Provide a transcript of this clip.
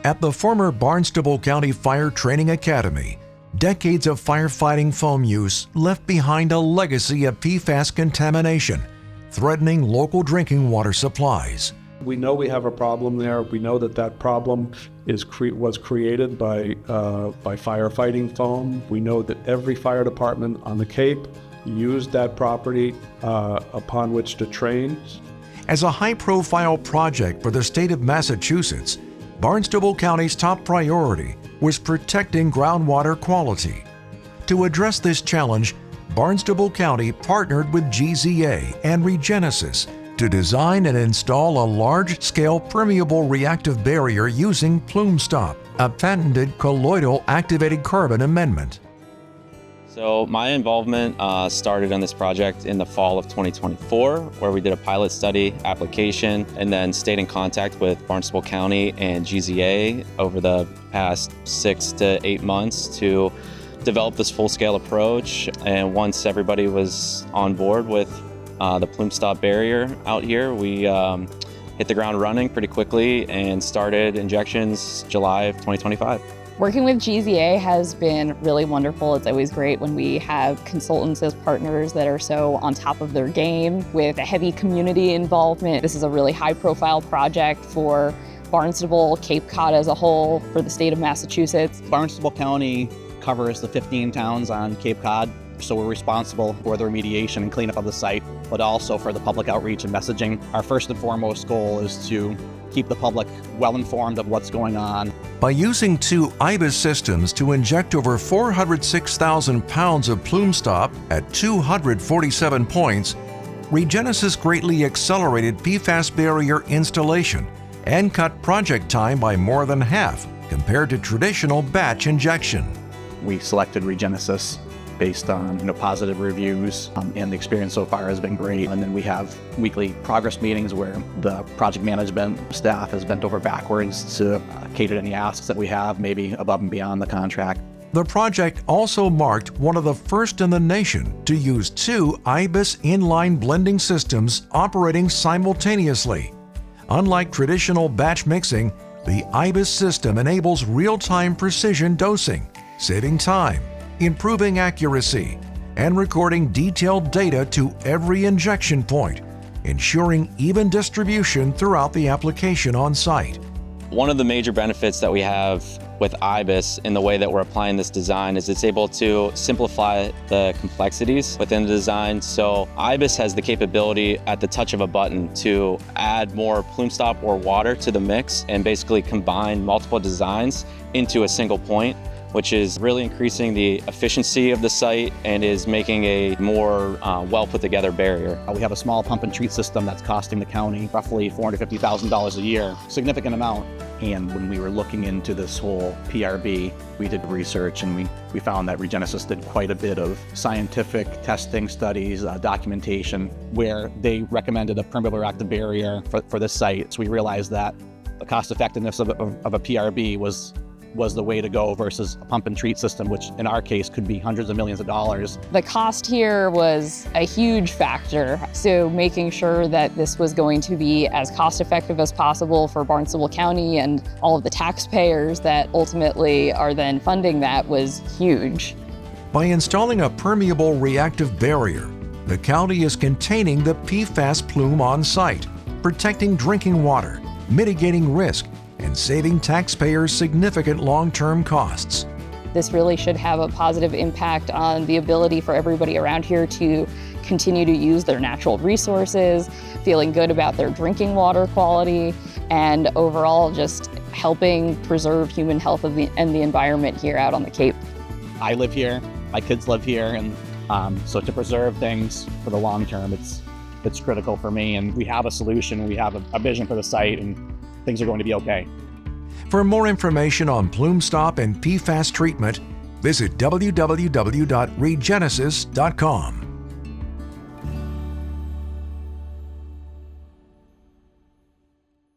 At the former Barnstable County Fire Training Academy, decades of firefighting foam use left behind a legacy of PFAS contamination, threatening local drinking water supplies. We know we have a problem there. We know that problem was created by firefighting foam. We know that every fire department on the Cape used that property upon which to train. As a high-profile project for the state of Massachusetts, Barnstable County's top priority was protecting groundwater quality. To address this challenge, Barnstable County partnered with GZA and Regenesis to design and install a large-scale permeable reactive barrier using PlumeStop, a patented colloidal activated carbon amendment. So my involvement started on this project in the fall of 2024, where we did a pilot study application and then stayed in contact with Barnstable County and GZA over the past 6 to 8 months to develop this full-scale approach. And once everybody was on board with the PlumeStop barrier out here, we hit the ground running pretty quickly and started injections July of 2025. Working with GZA has been really wonderful. It's always great when we have consultants as partners that are so on top of their game with a heavy community involvement. This is a really high-profile project for Barnstable, Cape Cod as a whole, for the state of Massachusetts. Barnstable County covers the 15 towns on Cape Cod, so we're responsible for the remediation and cleanup of the site, but also for the public outreach and messaging. Our first and foremost goal is to keep the public well informed of what's going on. By using 2 IBIS systems to inject over 406,000 pounds of PlumeStop at 247 points, Regenesis greatly accelerated PFAS barrier installation and cut project time by more than half compared to traditional batch injection. We selected Regenesis based on positive reviews, and the experience so far has been great. And then we have weekly progress meetings where the project management staff has bent over backwards to cater to any asks that we have, maybe above and beyond the contract. The project also marked one of the first in the nation to use 2 IBIS inline blending systems operating simultaneously. Unlike traditional batch mixing, the IBIS system enables real-time precision dosing, saving time, improving accuracy, and recording detailed data to every injection point, ensuring even distribution throughout the application on site. One of the major benefits that we have with IBIS in the way that we're applying this design is it's able to simplify the complexities within the design. So IBIS has the capability at the touch of a button to add more PlumeStop or water to the mix and basically combine multiple designs into a single point, which is really increasing the efficiency of the site and is making a more well put together barrier. We have a small pump and treat system that's costing the county roughly $450,000 a year, significant amount. And when we were looking into this whole PRB, we did research and we found that Regenesis did quite a bit of scientific testing studies, documentation, where they recommended a permeable reactive barrier for this site. So we realized that the cost effectiveness of a PRB was the way to go versus a pump and treat system, which in our case could be hundreds of millions of dollars. The cost here was a huge factor, so making sure that this was going to be as cost effective as possible for Barnstable County and all of the taxpayers that ultimately are then funding that was huge. By installing a permeable reactive barrier, the county is containing the PFAS plume on site, protecting drinking water, mitigating risk, and saving taxpayers significant long-term costs. This really should have a positive impact on the ability for everybody around here to continue to use their natural resources, feeling good about their drinking water quality, and overall just helping preserve human health and the environment here out on the Cape. I live here, my kids live here, and so to preserve things for the long term, it's critical for me. And we have a solution, we have a vision for the site, and things are going to be okay. For more information on PlumeStop and PFAS treatment, visit www.regenesis.com.